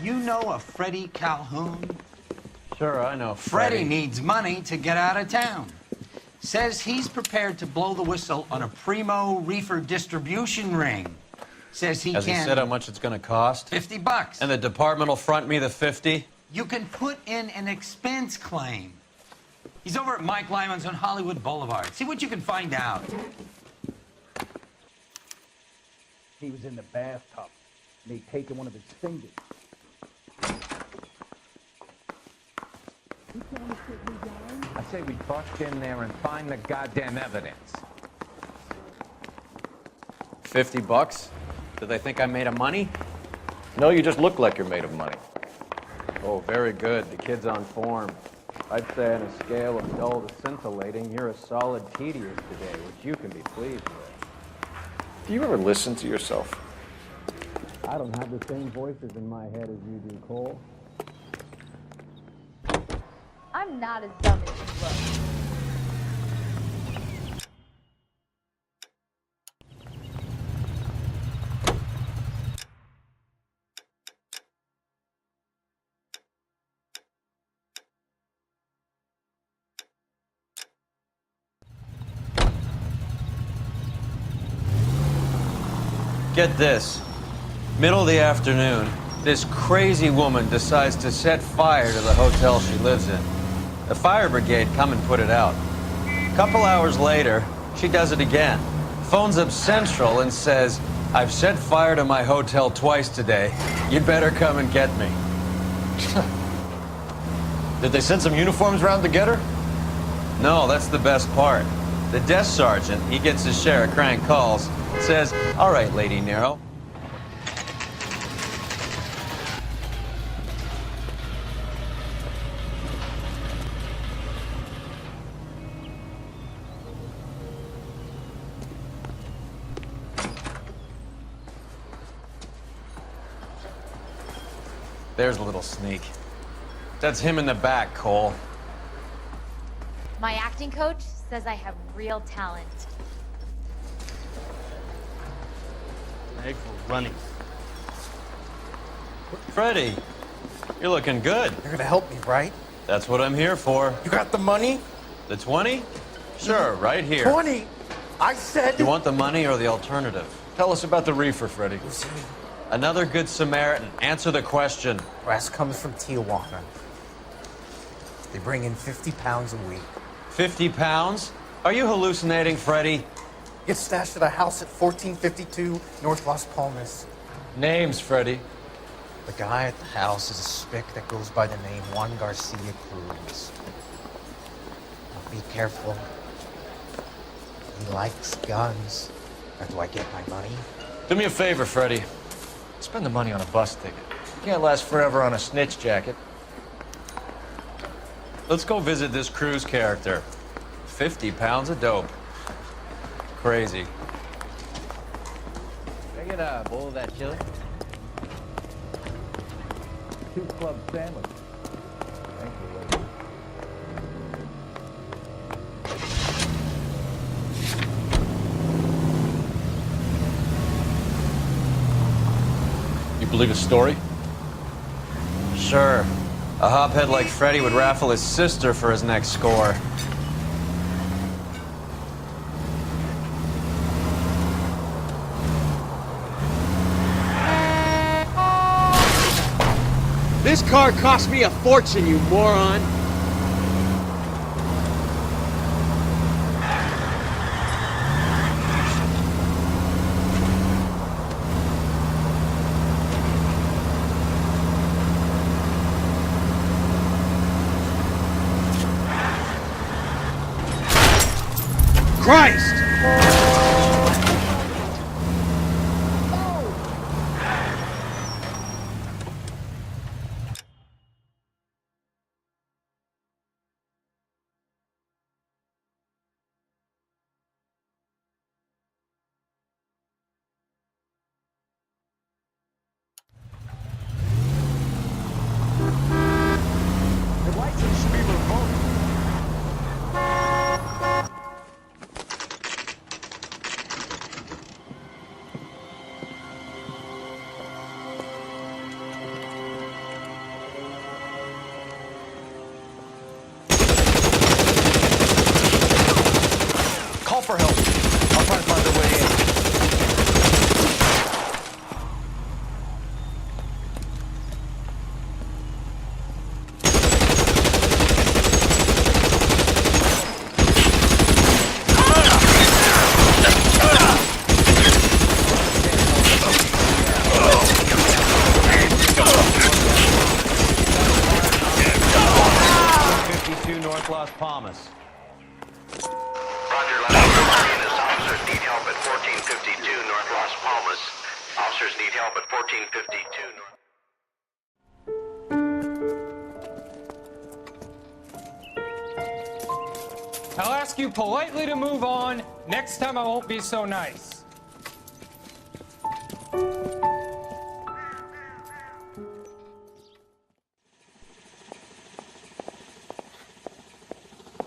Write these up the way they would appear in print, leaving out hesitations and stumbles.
You know a Freddie Calhoun? Sure, I know Freddie needs money to get out of town. Says he's prepared to blow the whistle on a primo reefer distribution ring. Says he Has can... he said how much it's gonna cost? $50. And the department will front me the 50? You can put in an expense claim. He's over at Mike Lyman's on Hollywood Boulevard. See what you can find out. He was in the bathtub, and they'd taken one of his fingers. I say we bust in there and find the goddamn evidence. $50? Do they think I'm made of money? No, you just look like you're made of money. Oh, very good. The kid's on form. I'd say on a scale of dull to scintillating, you're a solid tedious today, which you can be pleased with. Do you ever listen to yourself? I don't have the same voices in my head as you do, Cole. I'm not as dumb as you look. Get this. Middle of the afternoon, this crazy woman decides to set fire to the hotel she lives in. The fire brigade come and put it out. A couple hours later, she does it again. Phones up Central and says, "I've set fire to my hotel twice today. You'd better come and get me." Did they send some uniforms around to get her? No, that's the best part. The desk sergeant, he gets his share of crank calls, says, "All right, Lady Nero." There's a little sneak. That's him in the back, Cole. My acting coach says I have real talent. Egg for running. Freddie, you're looking good. You're gonna help me, right? That's what I'm here for. You got the money? The 20? Sure, right here. 20? I said... You want the money or the alternative? Tell us about the reefer, Freddie. Another good Samaritan. Answer the question. Brass comes from Tijuana. They bring in 50 pounds a week. 50 pounds? Are you hallucinating, Freddie? Gets stashed at a house at 1452 North Las Palmas. Names, Freddie. The guy at the house is a spick that goes by the name Juan Garcia Cruz. Now be careful. He likes guns. Now, do I get my money? Do me a favor, Freddie. Spend the money on a bus ticket. You can't last forever on a snitch jacket. Let's go visit this Cruz character. 50 pounds of dope. Crazy. Can I get a bowl of that chili? 2 club sandwich. Thank you, lady. You believe his story? Sure. A hophead like Freddie would raffle his sister for his next score. This car cost me a fortune, you moron. Christ! The license should be revoked. Palmas. Roger, Las Palmas. Officers need help at 1452 North Las Palmas. Officers need help at 1452 North. I'll ask you politely to move on. Next time I won't be so nice.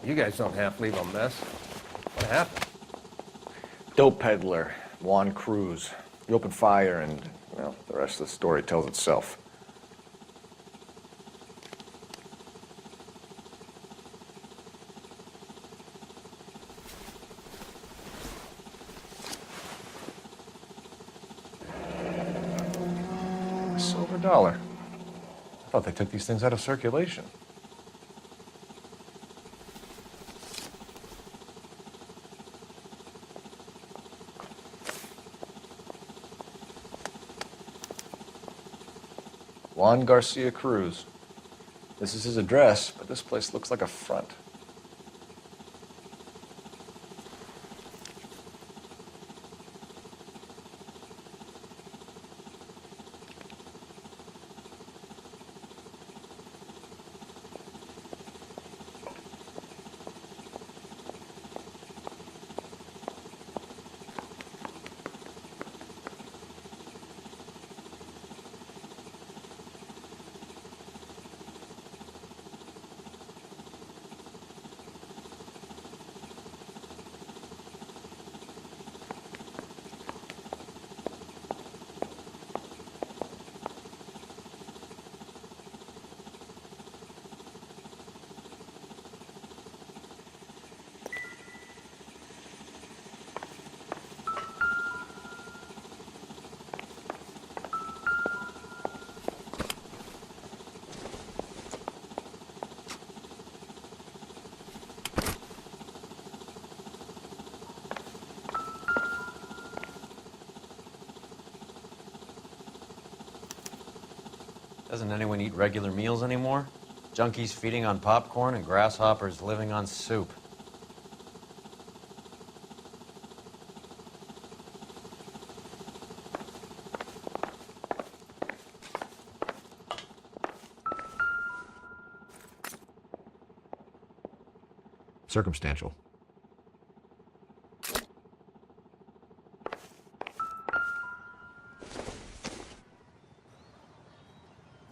You guys don't half leave a mess. What happened? Dope peddler, Juan Cruz. He opened fire and, well, the rest of the story tells itself. Silver dollar. I thought they took these things out of circulation. Juan Garcia Cruz. This is his address, but this place looks like a front. Doesn't anyone eat regular meals anymore? Junkies feeding on popcorn and grasshoppers living on soup. Circumstantial.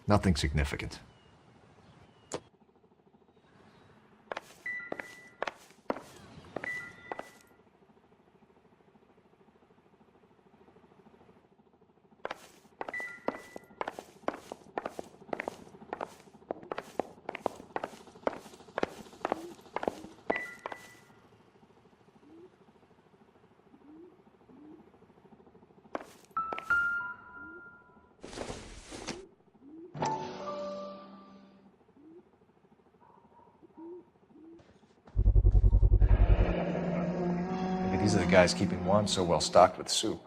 Nothing significant. Maybe these are the guys keeping Juan so well stocked with soup.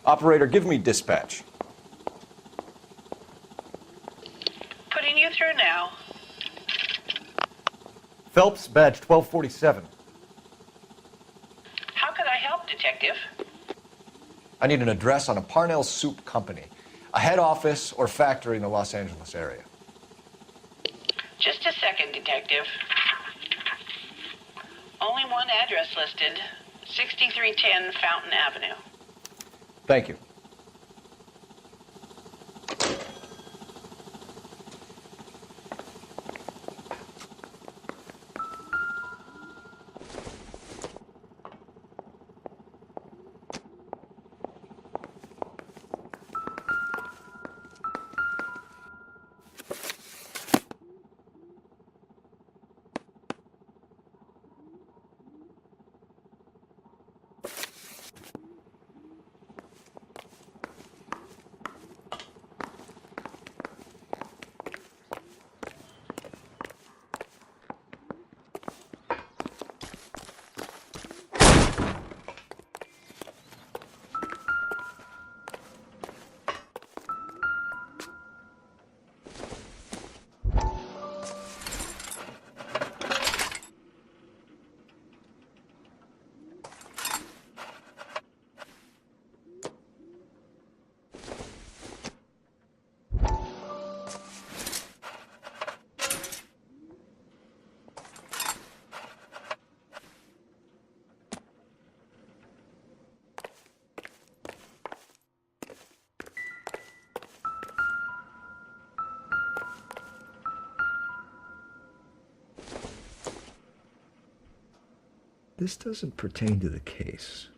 Operator, give me dispatch. Putting you through now. Phelps, badge 1247. How could I help, Detective? I need an address on a Parnell Soup Company, a head office or factory in the Los Angeles area. Just a second, Detective. Only one address listed, 6310 Fountain Avenue. Thank you. This doesn't pertain to the case.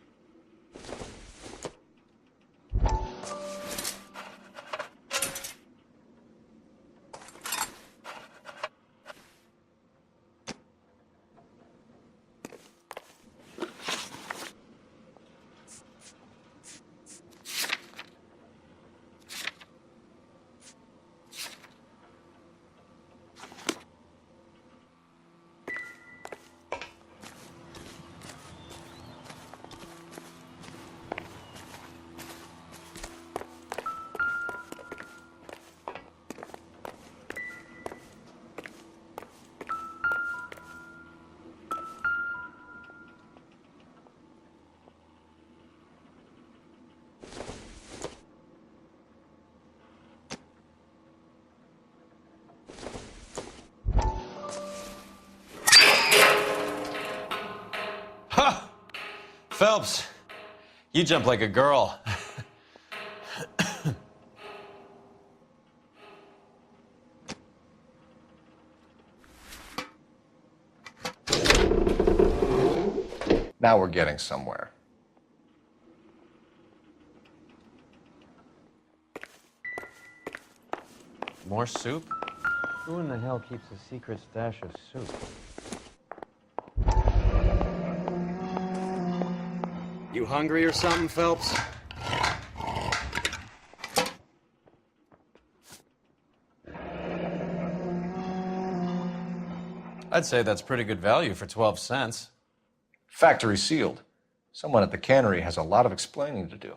Phelps, you jump like a girl. Now we're getting somewhere. More soup? Who in the hell keeps a secret stash of soup? You hungry or something, Phelps? I'd say that's pretty good value for 12 cents. Factory sealed. Someone at the cannery has a lot of explaining to do.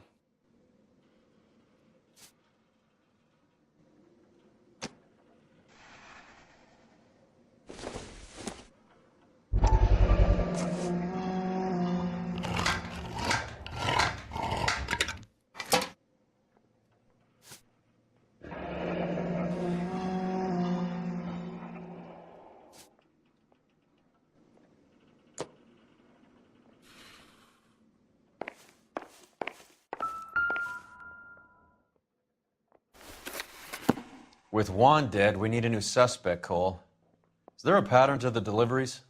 With Juan dead, we need a new suspect, Cole. Is there a pattern to the deliveries?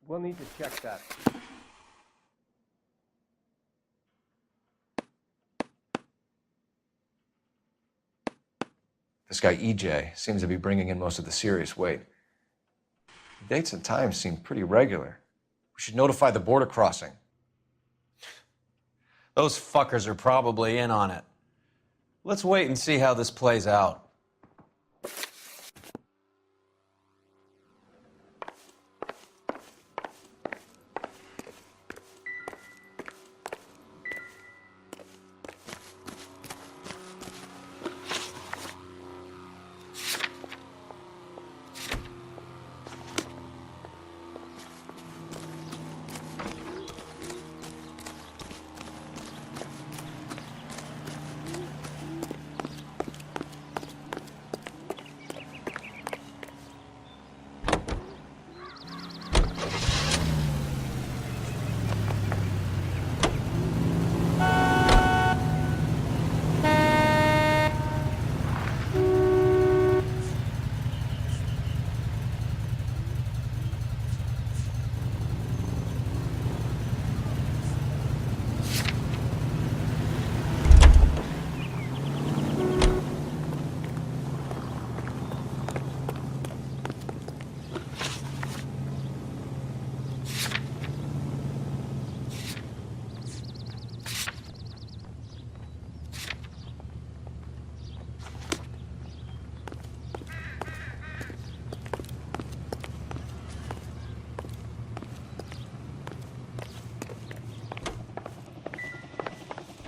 We'll need to check that. This guy EJ seems to be bringing in most of the serious weight. The dates and times seem pretty regular. We should notify the border crossing. Those fuckers are probably in on it. Let's wait and see how this plays out.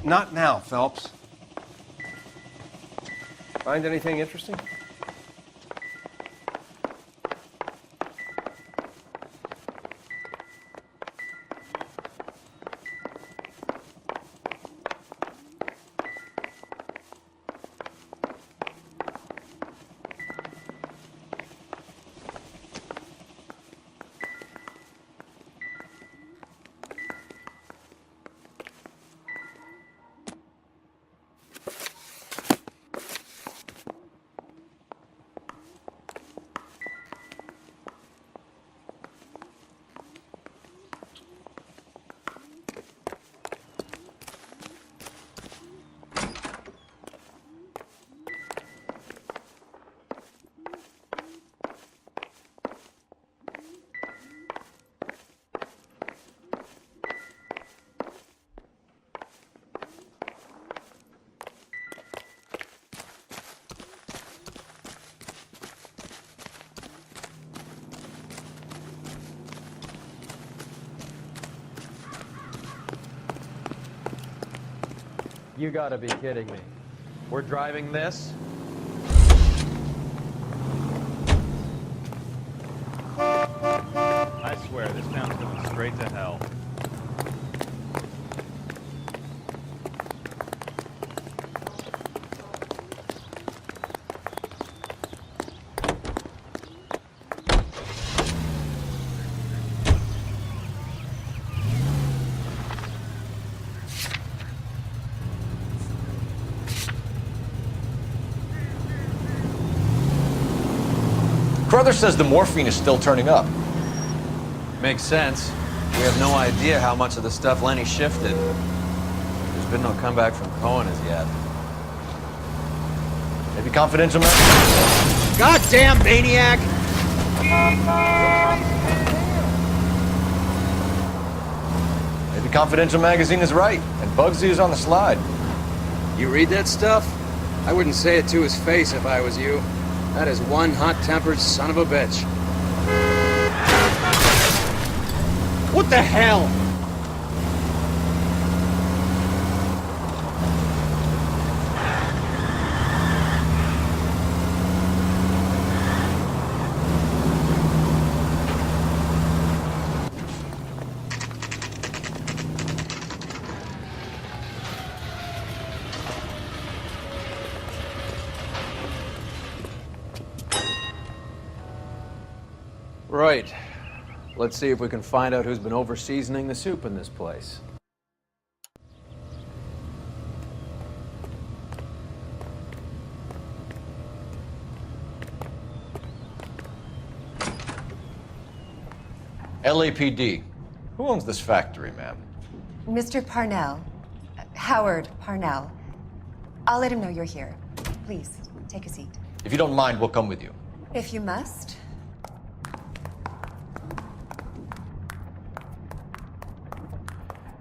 Not now, Phelps. Find anything interesting? You gotta be kidding me. We're driving this? I swear, this town's going straight to hell. Carruthers says the morphine is still turning up. Makes sense. We have no idea how much of the stuff Lenny shifted. There's been no comeback from Cohen as yet. Maybe confidential man. Goddamn maniac! Maybe Confidential magazine is right, and Bugsy is on the slide. You read that stuff? I wouldn't say it to his face if I was you. That is one hot-tempered son of a bitch. What the hell? Right. Let's see if we can find out who's been over-seasoning the soup in this place. LAPD. Who owns this factory, ma'am? Mr. Parnell. Howard Parnell. I'll let him know you're here. Please, take a seat. If you don't mind, we'll come with you. If you must.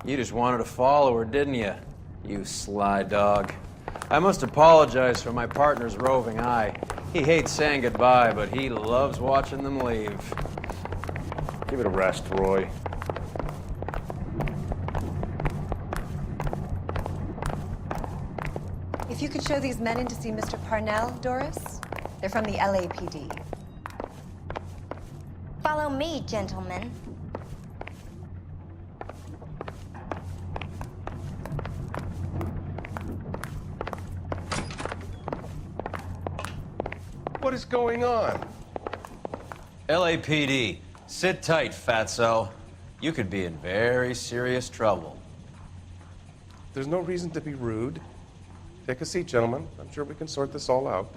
You just wanted to follow her, didn't you? You sly dog. I must apologize for my partner's roving eye. He hates saying goodbye, but he loves watching them leave. Give it a rest, Roy. If you could show these men in to see Mr. Parnell, Doris. They're from the LAPD. Follow me, gentlemen. What is going on? LAPD, sit tight, fatso. You could be in very serious trouble. There's no reason to be rude. Take a seat, gentlemen. I'm sure we can sort this all out.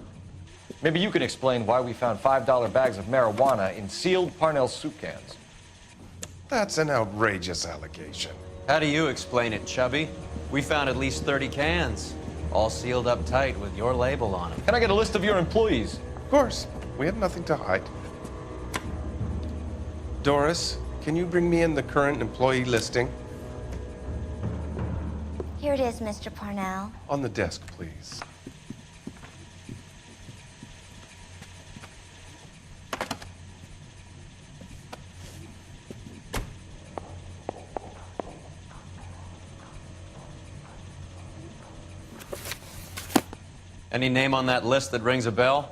Maybe you can explain why we found $5 bags of marijuana in sealed Parnell soup cans. That's an outrageous allegation. How do you explain it, Chubby? We found at least 30 cans, all sealed up tight with your label on them. Can I get a list of your employees? Of course. We had nothing to hide. Doris, can you bring me in the current employee listing? Here it is, Mr. Parnell. On the desk, please. Any name on that list that rings a bell?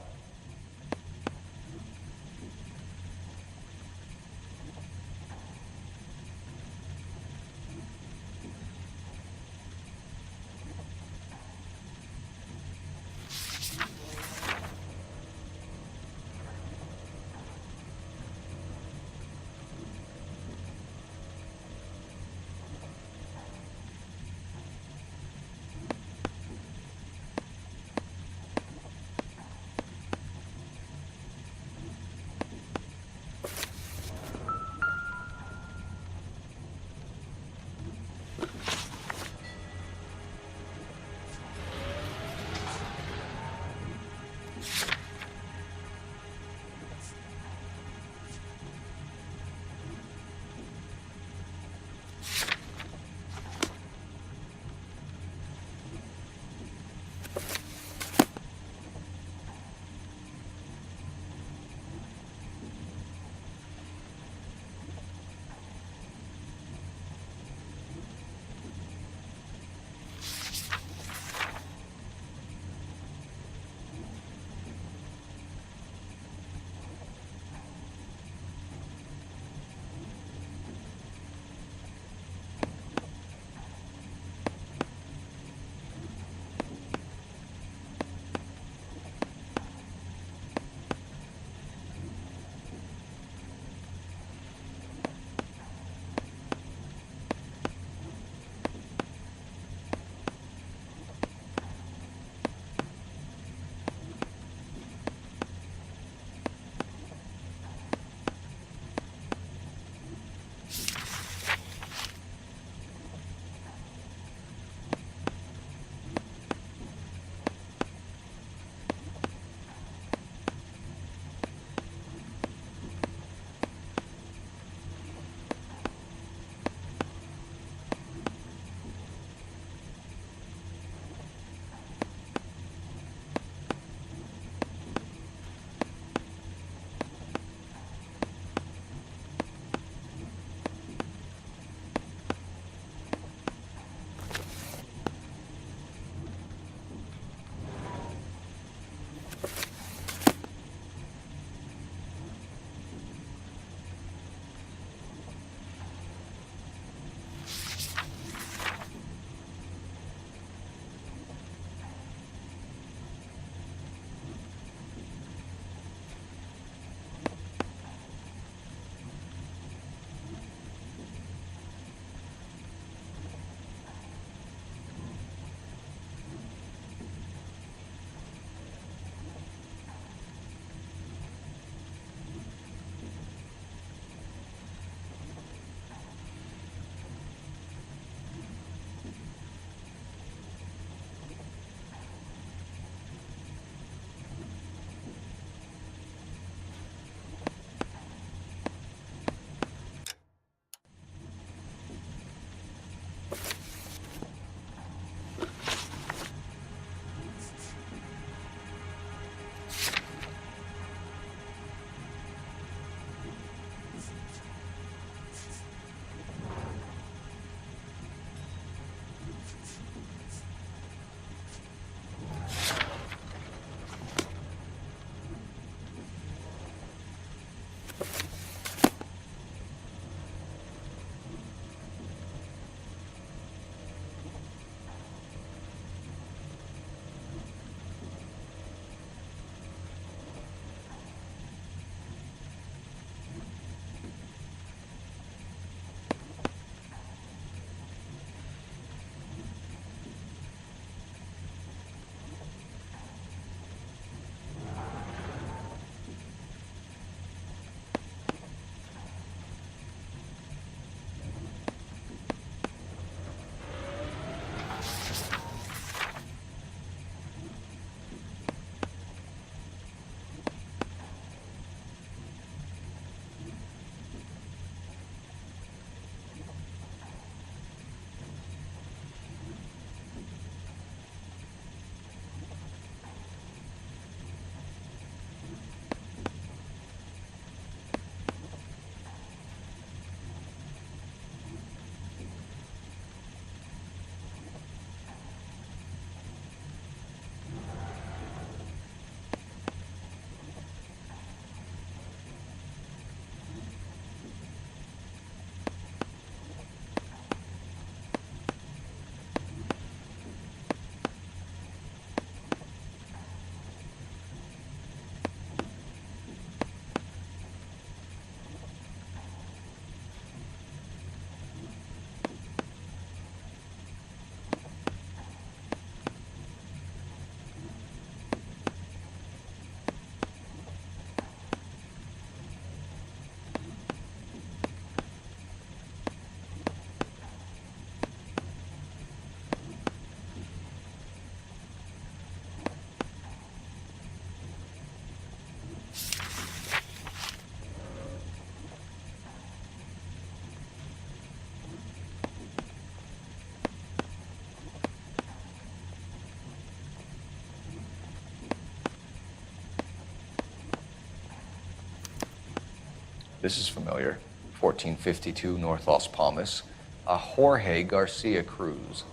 This is familiar. 1452 North Las Palmas. A Jorge Garcia Cruz.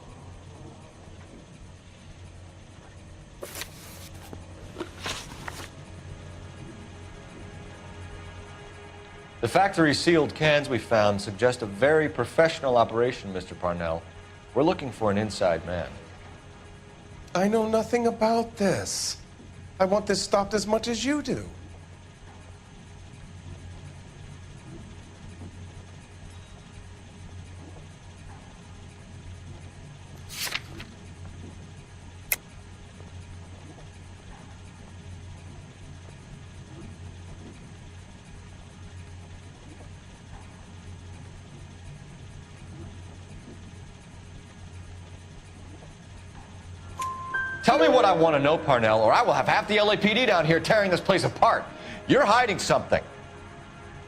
The factory sealed cans we found suggest a very professional operation, Mr. Parnell. We're looking for an inside man. I know nothing about this. I want this stopped as much as you do. Tell me what I want to know, Parnell, or I will have half the LAPD down here tearing this place apart. You're hiding something.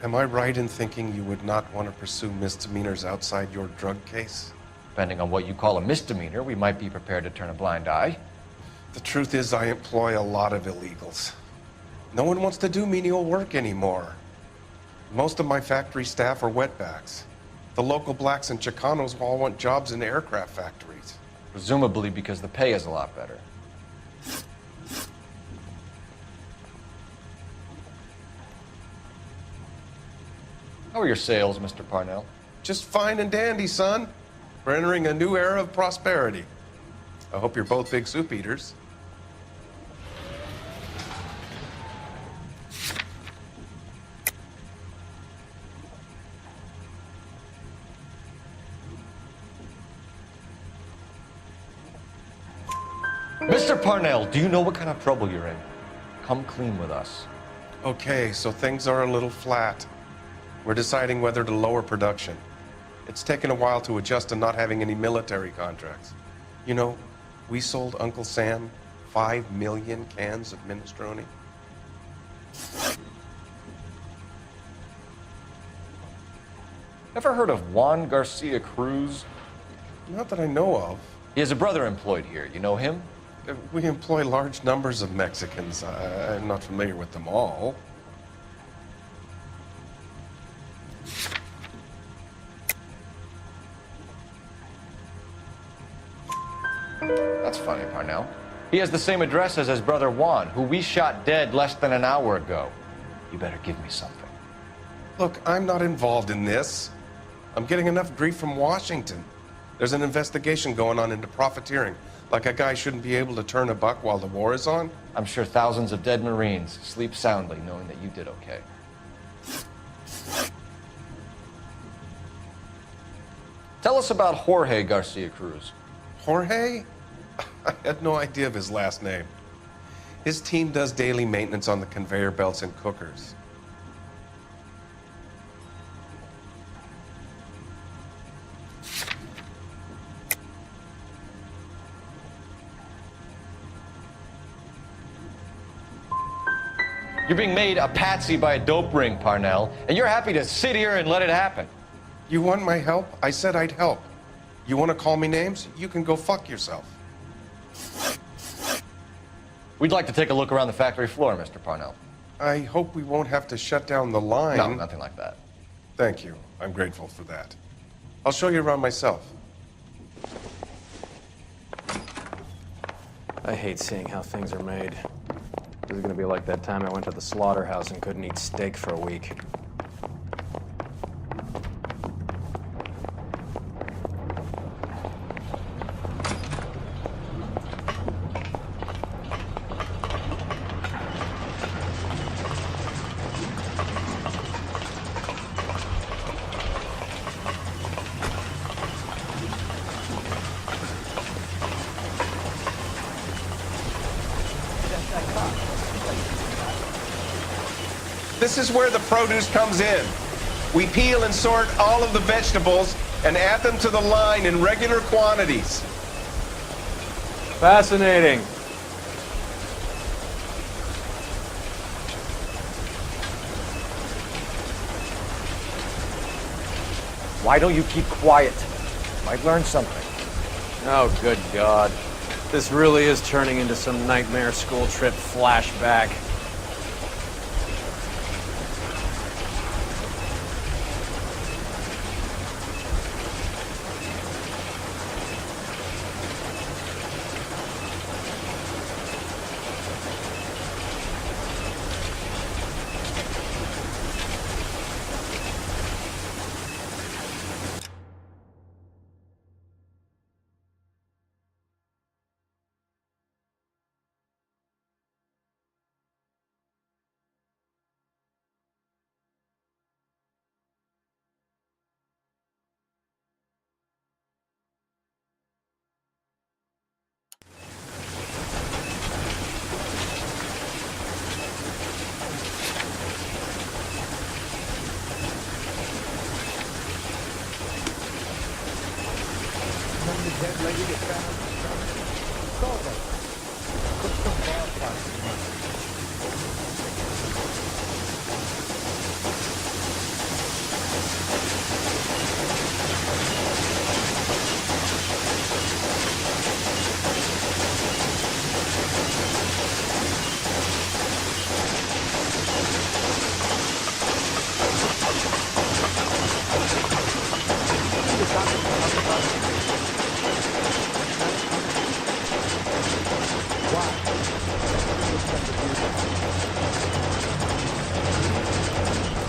Am I right in thinking you would not want to pursue misdemeanors outside your drug case? Depending on what you call a misdemeanor, we might be prepared to turn a blind eye. The truth is, I employ a lot of illegals. No one wants to do menial work anymore. Most of my factory staff are wetbacks. The local blacks and Chicanos all want jobs in aircraft factories. Presumably because the pay is a lot better. How are your sales, Mr. Parnell? Just fine and dandy, son. We're entering a new era of prosperity. I hope you're both big soup eaters. Mr. Parnell, do you know what kind of trouble you're in? Come clean with us. Okay, so things are a little flat. We're deciding whether to lower production. It's taken a while to adjust to not having any military contracts. You know, we sold Uncle Sam 5 million cans of minestrone. Ever heard of Juan Garcia Cruz? Not that I know of. He has a brother employed here. You know him? We employ large numbers of Mexicans. I'm not familiar with them all. That's funny, Parnell. He has the same address as his brother Juan, who we shot dead less than an hour ago. You better give me something. Look, I'm not involved in this. I'm getting enough grief from Washington. There's an investigation going on into profiteering. Like a guy shouldn't be able to turn a buck while the war is on. I'm sure thousands of dead Marines sleep soundly knowing that you did okay. Tell us about Jorge Garcia Cruz. Jorge? I had no idea of his last name. His team does daily maintenance on the conveyor belts and cookers. You're being made a patsy by a dope ring, Parnell, and you're happy to sit here and let it happen. You want my help? I said I'd help. You want to call me names? You can go fuck yourself. We'd like to take a look around the factory floor, Mr. Parnell. I hope we won't have to shut down the line. No, nothing like that. Thank you. I'm grateful for that. I'll show you around myself. I hate seeing how things are made. This is gonna be like that time I went to the slaughterhouse and couldn't eat steak for a week. This is where the produce comes in. We peel and sort all of the vegetables and add them to the line in regular quantities. Fascinating. Why don't you keep quiet? Might learn something. Oh, good God. This really is turning into some nightmare school trip flashback. the dead lady get found? It's over. Put some ballpark in it.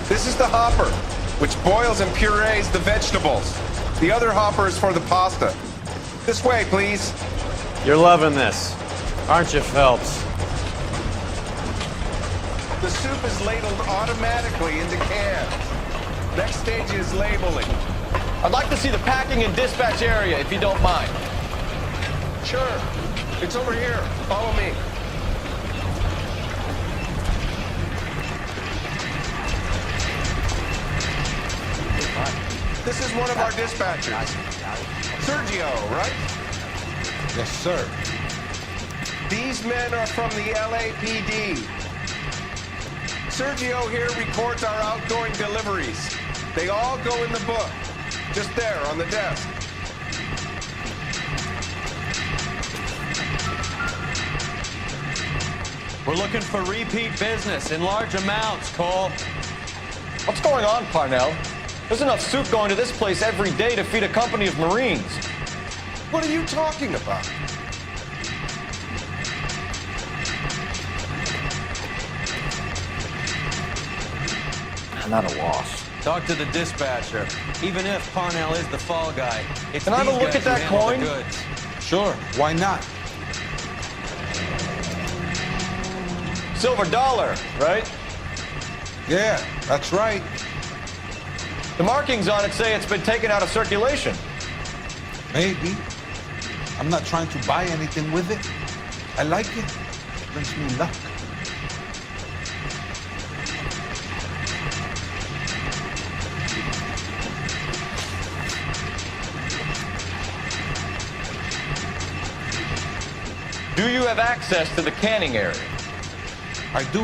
This is the hopper, which boils and purees the vegetables. The other hopper is for the pasta. This way, please. You're loving this, aren't you, Phelps? The soup is ladled automatically into cans. Next stage is labeling. I'd like to see the packing and dispatch area, if you don't mind. Sure. It's over here. Follow me. This is one of our dispatchers. Sergio, right? Yes, sir. These men are from the LAPD. Sergio here records our outgoing deliveries. They all go in the book. Just there on the desk. We're looking for repeat business in large amounts, Cole. What's going on, Parnell? There's enough soup going to this place every day to feed a company of Marines. What are you talking about? I'm at a loss. Talk to the dispatcher. Even if Parnell is the fall guy, it's Can I have a these look guys at that who handle coin? the goods. Sure, why not? Silver dollar, right? Yeah, that's right. The markings on it say it's been taken out of circulation. Maybe. I'm not trying to buy anything with it. I like it. Brings me luck. Do you have access to the canning area? I do.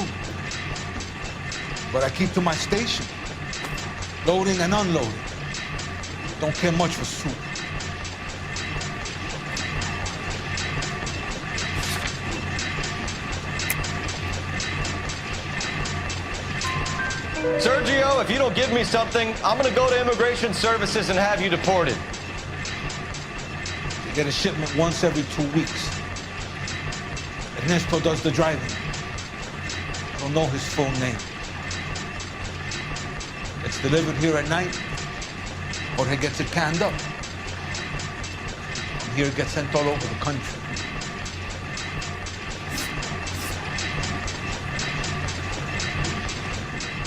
But I keep to my station. Loading and unloading. Don't care much for soup. Sergio, if you don't give me something, I'm gonna go to Immigration Services and have you deported. You get a shipment once every 2 weeks. Ernesto does the driving. I don't know his full name. It's delivered here at night, or he gets it canned up. From here it gets sent all over the country.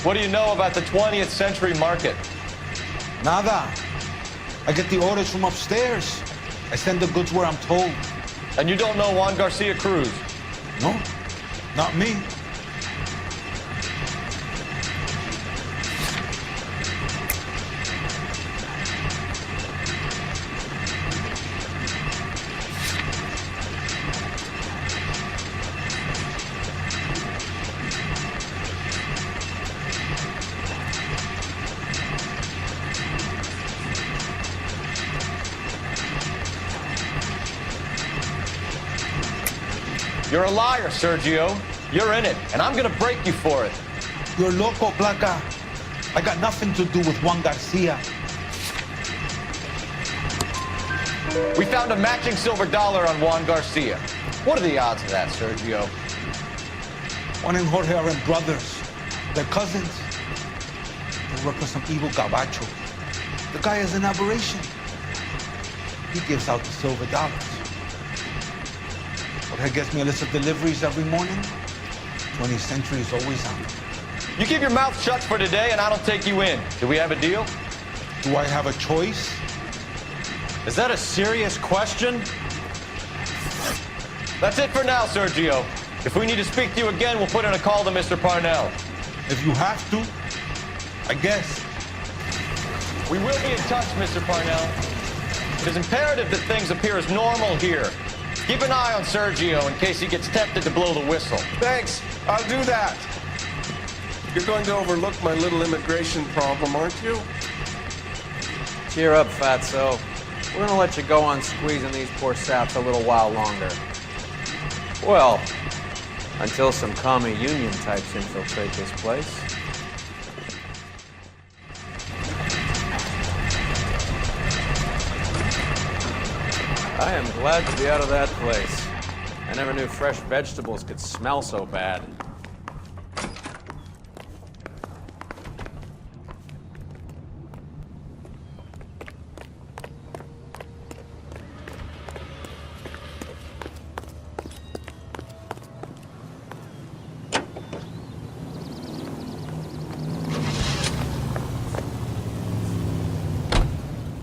What do you know about the 20th century market? Nada. I get the orders from upstairs. I send the goods where I'm told. And you don't know Juan Garcia Cruz? No, not me. You're a liar, Sergio. You're in it, and I'm gonna break you for it. You're loco, Placa. I got nothing to do with Juan Garcia. We found a matching silver dollar on Juan Garcia. What are the odds of that, Sergio? Juan and Jorge are brothers. They're cousins. They work for some evil gabacho. The guy is an aberration. He gives out the silver dollars. Jorge gets me a list of deliveries every morning. 20th century is always on. You keep your mouth shut for today, and I don't take you in. Do we have a deal? Do I have a choice? Is that a serious question? That's it for now, Sergio. If we need to speak to you again, we'll put in a call to Mr. Parnell. If you have to, I guess. We will be in touch, Mr. Parnell. It is imperative that things appear as normal here. Keep an eye on Sergio in case he gets tempted to blow the whistle. Thanks. I'll do that. You're going to overlook my little immigration problem, aren't you? Cheer up, fatso. We're gonna let you go on squeezing these poor saps a little while longer. Well, until some commie union types infiltrate this place. I am glad to be out of that place. I never knew fresh vegetables could smell so bad.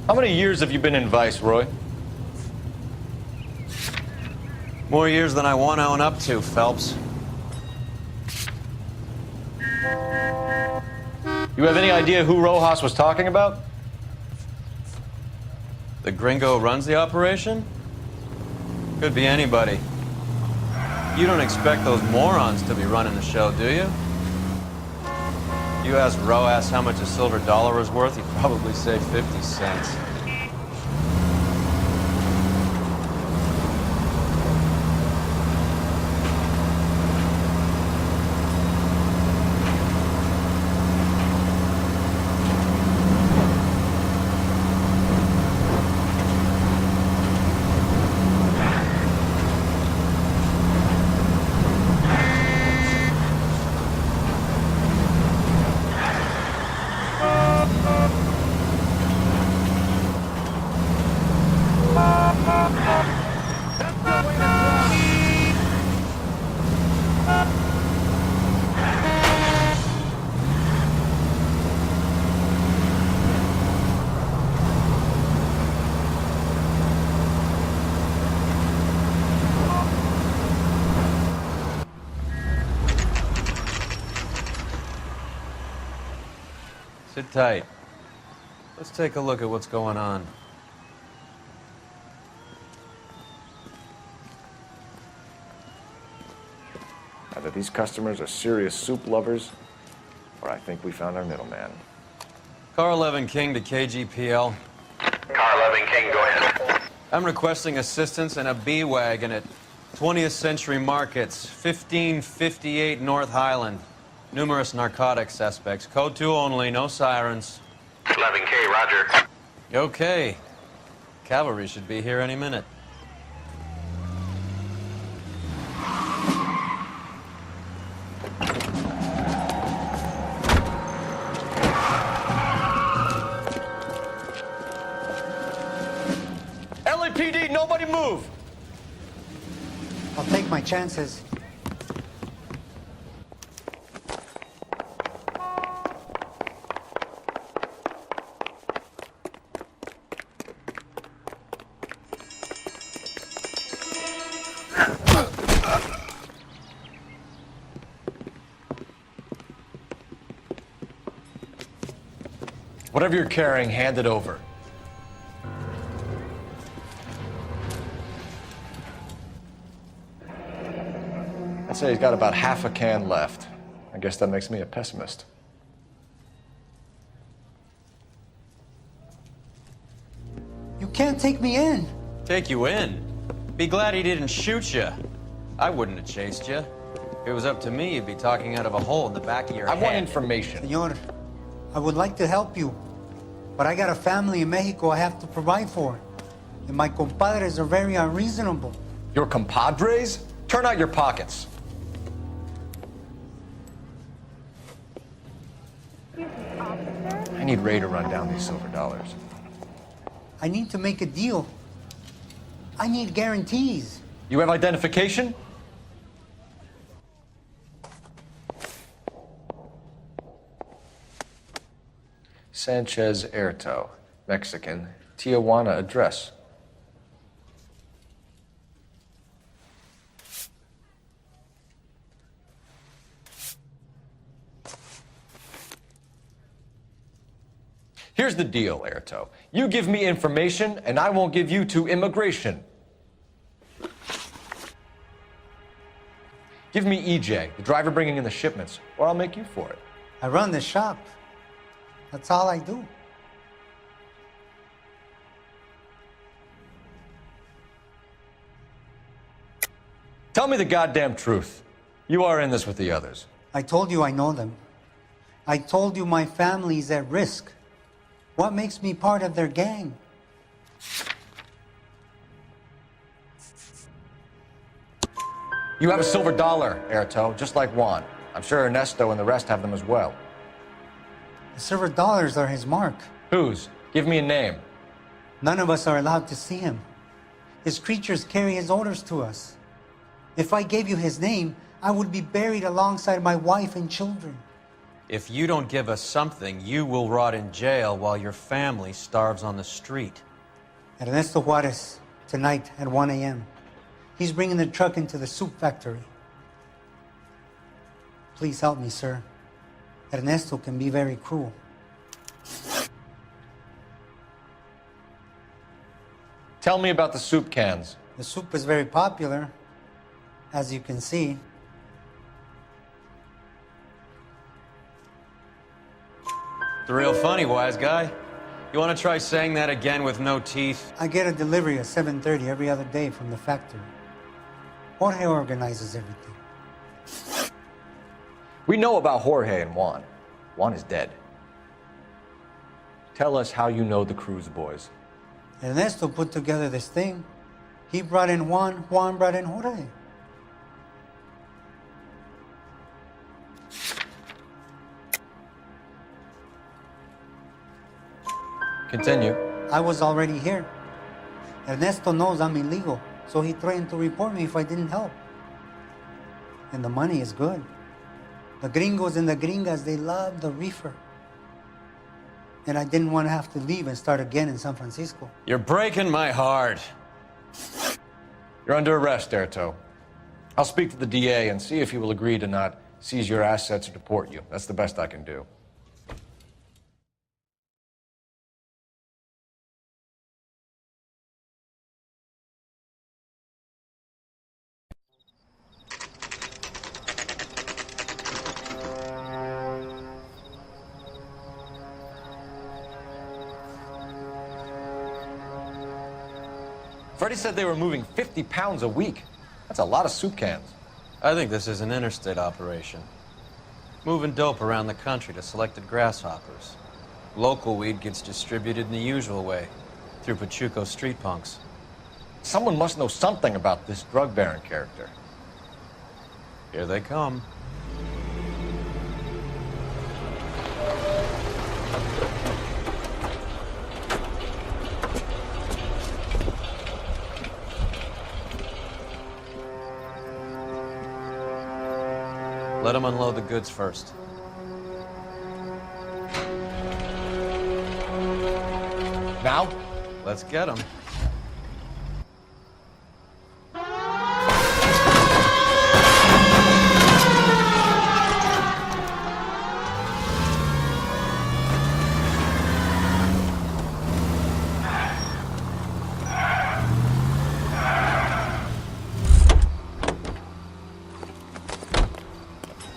How many years have you been in Vice, Roy? More years than I want to own up to, Phelps. You have any idea who Rojas was talking about? The gringo who runs the operation? Could be anybody. You don't expect those morons to be running the show, do you? You asked Rojas how much a silver dollar was worth, he'd probably say 50 cents. Sit tight. Let's take a look at what's going on. Either these customers are serious soup lovers, or I think we found our middleman. Car 11 King to KGPL. Car 11 King, go ahead. I'm requesting assistance in a B-Wagon at 20th Century Markets, 1558 North Highland. Numerous narcotic suspects. Code 2 only, no sirens. 11K, roger. Okay. Cavalry should be here any minute. LAPD, nobody move! I'll take my chances. Whatever you're carrying, hand it over. I'd say he's got about half a can left. I guess that makes me a pessimist. You can't take me in. Take you in? Be glad he didn't shoot you. I wouldn't have chased you. If it was up to me, you'd be talking out of a hole in the back of your head. I want information. Senor, I would like to help you, but I got a family in Mexico I have to provide for. And my compadres are very unreasonable. Your compadres? Turn out your pockets. I need Ray to run down these silver dollars. I need to make a deal. I need guarantees. You have identification? Sanchez Erto, Mexican, Tijuana address. Here's the deal, Erto. You give me information, and I won't give you to immigration. Give me EJ, the driver bringing in the shipments, or I'll make you for it. I run the shop. That's all I do. Tell me the goddamn truth. You are in this with the others. I told you I know them. I told you my family's at risk. What makes me part of their gang? You have a silver dollar, Erto, just like Juan. I'm sure Ernesto and the rest have them as well. The silver dollars are his mark. Whose? Give me a name. None of us are allowed to see him. His creatures carry his orders to us. If I gave you his name, I would be buried alongside my wife and children. If you don't give us something, you will rot in jail while your family starves on the street. Ernesto Juarez, tonight at 1 a.m. He's bringing the truck into the soup factory. Please help me, sir. Ernesto can be very cruel. Tell me about the soup cans. The soup is very popular, as you can see. It's real funny, wise guy. You want to try saying that again with no teeth? I get a delivery at 7:30 every other day from the factory. Jorge organizes everything. We know about Jorge and Juan. Juan is dead. Tell us how you know the Cruz boys. Ernesto put together this thing. He brought in Juan, Juan brought in Jorge. Continue. I was already here. Ernesto knows I'm illegal, so he threatened to report me if I didn't help. And the money is good. The gringos and the gringas, they love the reefer. And I didn't want to have to leave and start again in San Francisco. You're breaking my heart. You're under arrest, Erto. I'll speak to the DA and see if he will agree to not seize your assets or deport you. That's the best I can do. Freddie said they were moving 50 pounds a week. That's a lot of soup cans. I think this is an interstate operation. Moving dope around the country to selected grasshoppers. Local weed gets distributed in the usual way, through Pachuco street punks. Someone must know something about this drug baron character. Here they come. Let them unload the goods first. Now? Let's get them.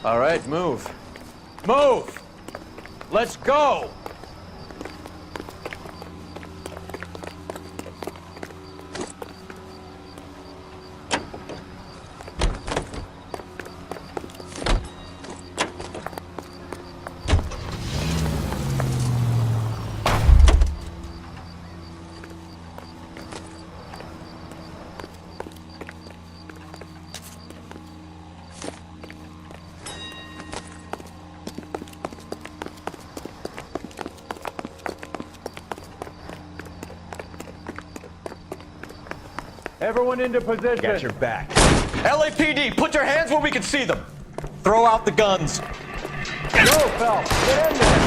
All right, move. Move! Let's go! Everyone into position. Got your back. LAPD, put your hands where we can see them. Throw out the guns. Go, Phelps. Get in there.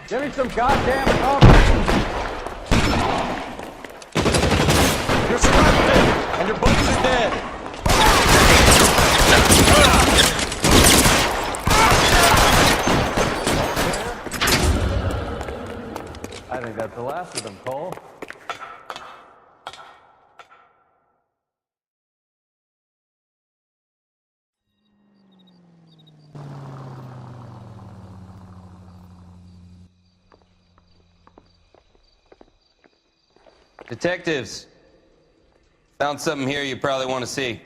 Give me some goddamn cover! You're surrounded, and your buddies are dead. I think that's the last of them, Cole. Detectives, found something here you probably want to see.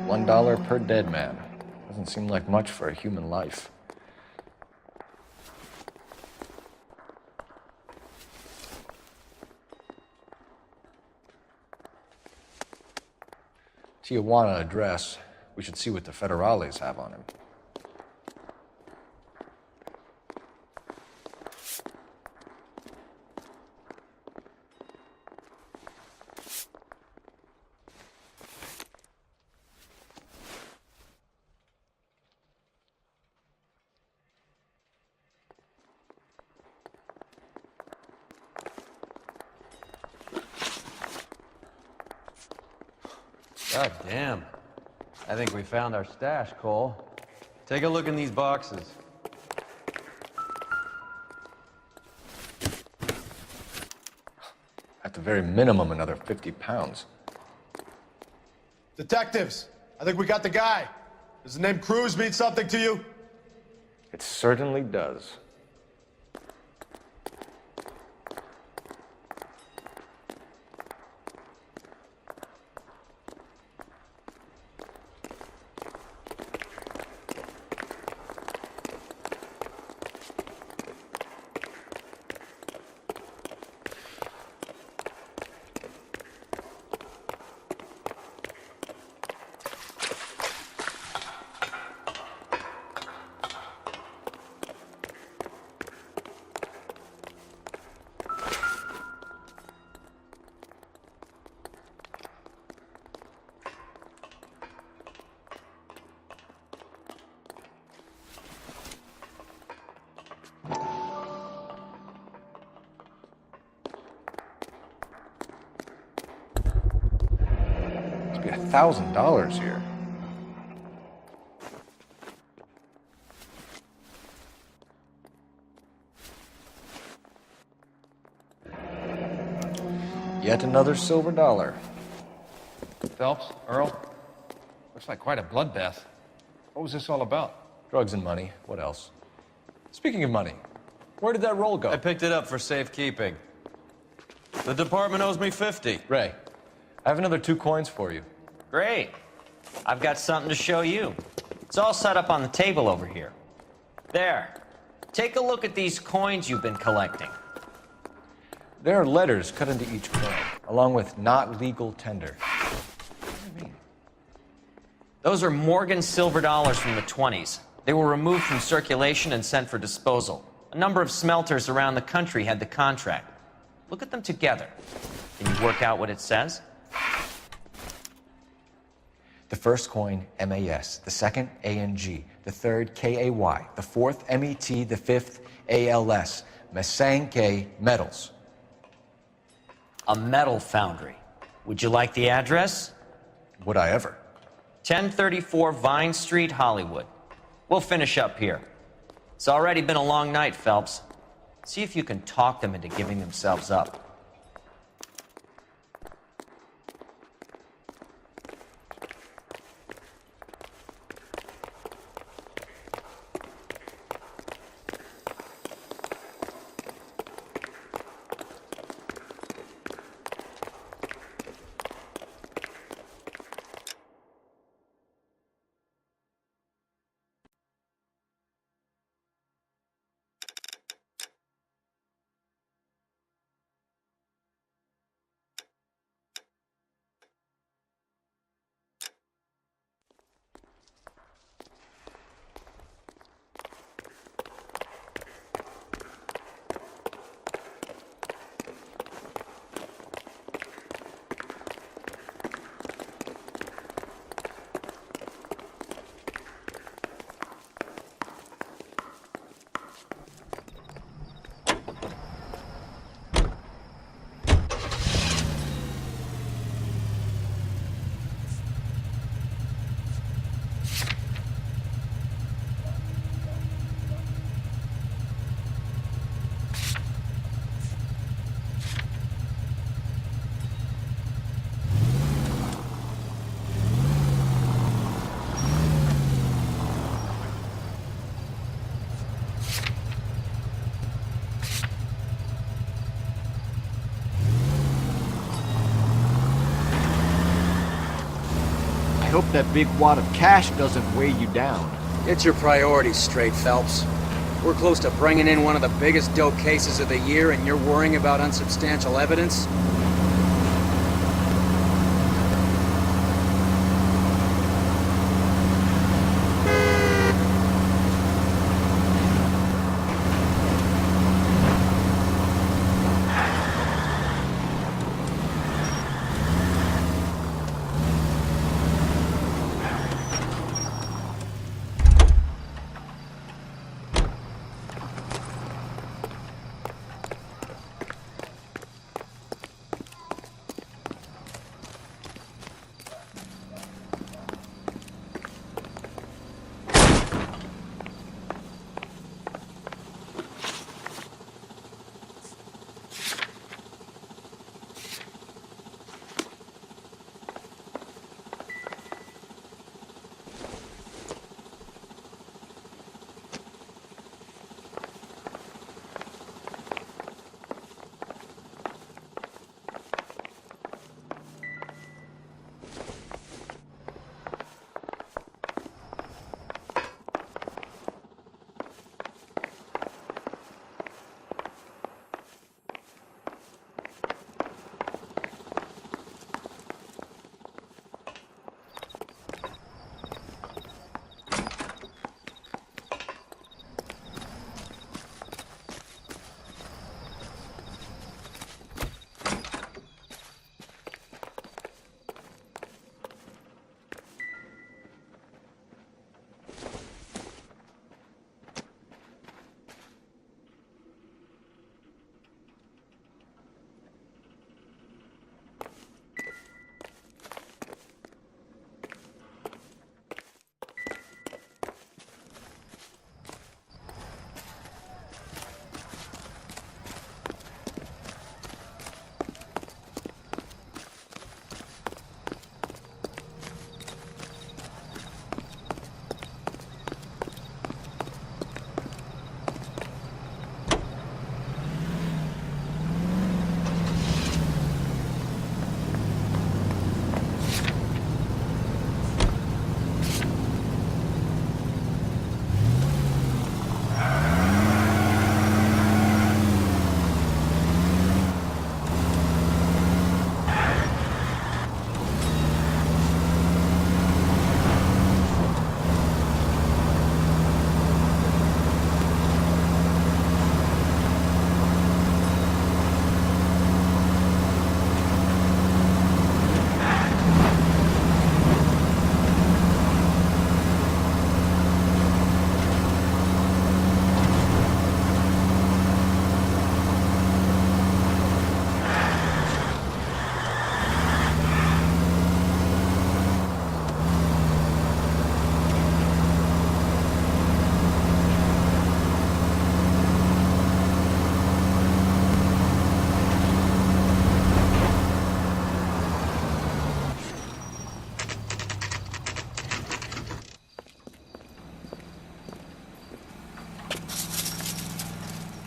$1 per dead man. Doesn't seem like much for a human life. Tijuana address. We should see what the federales have on him. God damn. I think we found our stash, Cole. Take a look in these boxes. At the very minimum, another 50 pounds. Detectives, I think we got the guy. Does the name Cruz mean something to you? It certainly does. $1,000 here. Yet another silver dollar. Phelps, Earl, looks like quite a bloodbath. What was this all about? Drugs and money. What else? Speaking of money, where did that roll go? I picked it up for safekeeping. The department owes me 50. Ray, I have another 2 coins for you. Great. I've got something to show you. It's all set up on the table over here. There. Take a look at these coins you've been collecting. There are letters cut into each coin, along with not legal tender. What do you mean? Those are Morgan silver dollars from the 20s. They were removed from circulation and sent for disposal. A number of smelters around the country had the contract. Look at them together. Can you work out what it says? The first coin, MAS. The second, ANG. The third, KAY. The fourth, MET. The fifth, ALS. Masanke Metals. A metal foundry. Would you like the address? Would I ever? 1034 Vine Street, Hollywood. We'll finish up here. It's already been a long night, Phelps. See if you can talk them into giving themselves up. hope that big wad of cash doesn't weigh you down. Get your priorities straight, Phelps. We're close to bringing in one of the biggest dope cases of the year, and you're worrying about unsubstantial evidence?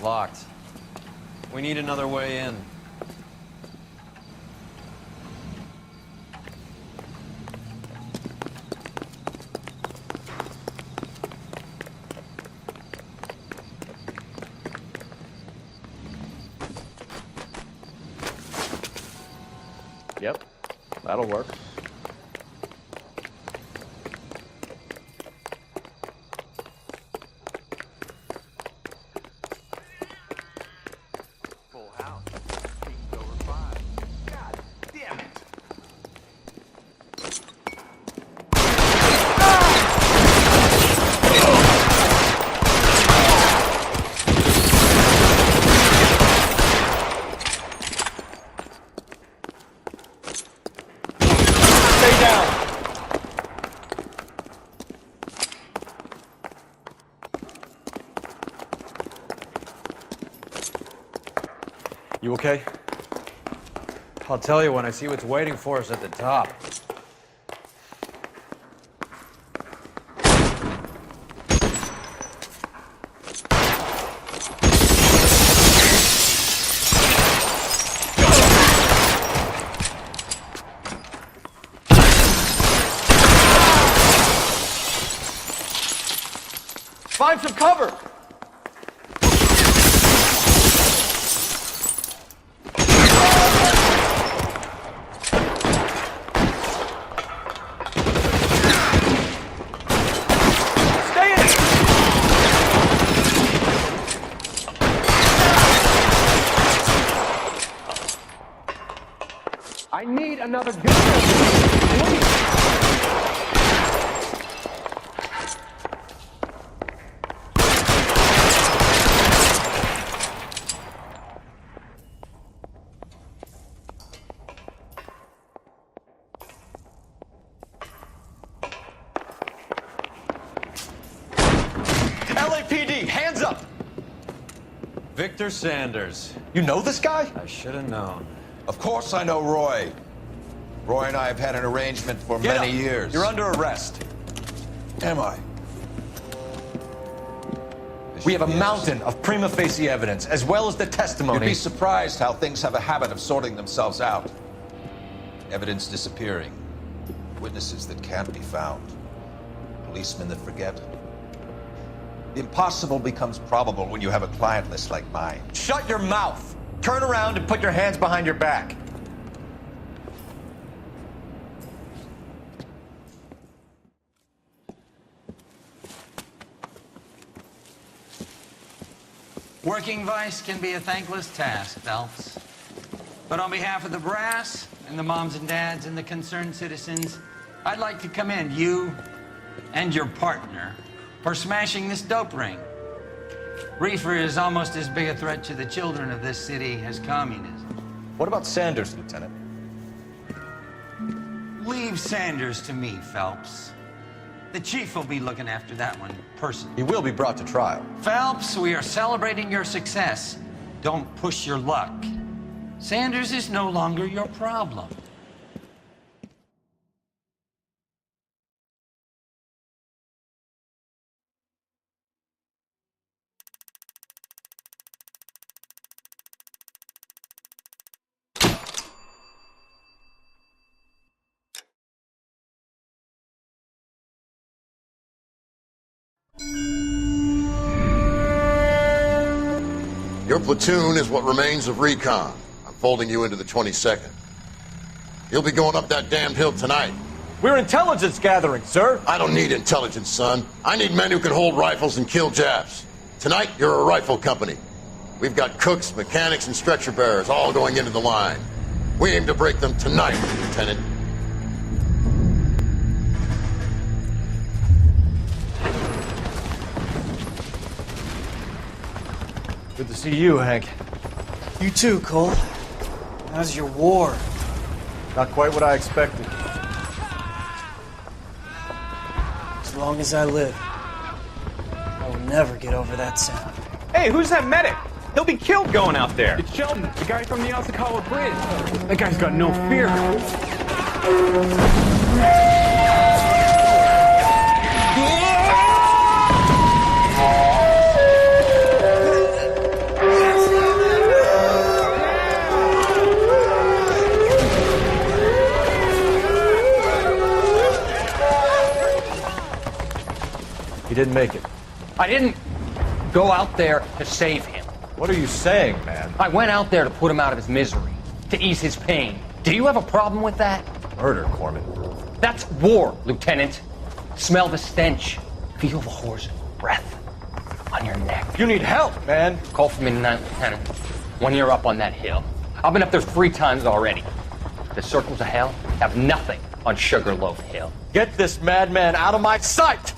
Locked. We need another way in. Yep, that'll work. You okay? I'll tell you when I see what's waiting for us at the top. Find some cover! I need another gun. Please. LAPD, hands up! Victor Sanders. You know this guy? I should have known. Of course I know Roy. Roy and I have had an arrangement for many years. You're under arrest. Am I? We have a mountain of prima facie evidence, as well as the testimony. You'd be surprised how things have a habit of sorting themselves out. Evidence disappearing. Witnesses that can't be found. Policemen that forget. The impossible becomes probable when you have a client list like mine. Shut your mouth! Turn around and put your hands behind your back. Working vice can be a thankless task, Phelps. But on behalf of the brass and the moms and dads and the concerned citizens, I'd like to commend you and your partner for smashing this dope ring. Reefer is almost as big a threat to the children of this city as communism. What about Sanders, Lieutenant? Leave Sanders to me, Phelps. The chief will be looking after that one personally. He will be brought to trial. Phelps, we are celebrating your success. Don't push your luck. Sanders is no longer your problem. Your platoon is what remains of recon. I'm folding you into the 22nd. You'll be going up that damned hill tonight. We're intelligence gathering, sir. I don't need intelligence, son. I need men who can hold rifles and kill Japs. Tonight, you're a rifle company. We've got cooks, mechanics, and stretcher bearers all going into the line. We aim to break them tonight, Lieutenant. Good to see you, Hank. You too, Cole. How's your war? Not quite what I expected. As long as I live, I will never get over that sound. Hey, who's that medic? He'll be killed going out there. It's Sheldon, the guy from the Osakawa Bridge. That guy's got no fear. He didn't make it. I didn't go out there to save him. What are you saying, man? I went out there to put him out of his misery, to ease his pain. Do you have a problem with that? Murder, Corman. That's war, Lieutenant. Smell the stench. Feel the horse's breath on your neck. You need help, man. Call for me tonight, Lieutenant. When you're up on that hill. I've been up there 3 times already. The circles of hell have nothing on Sugarloaf Hill. Get this madman out of my sight!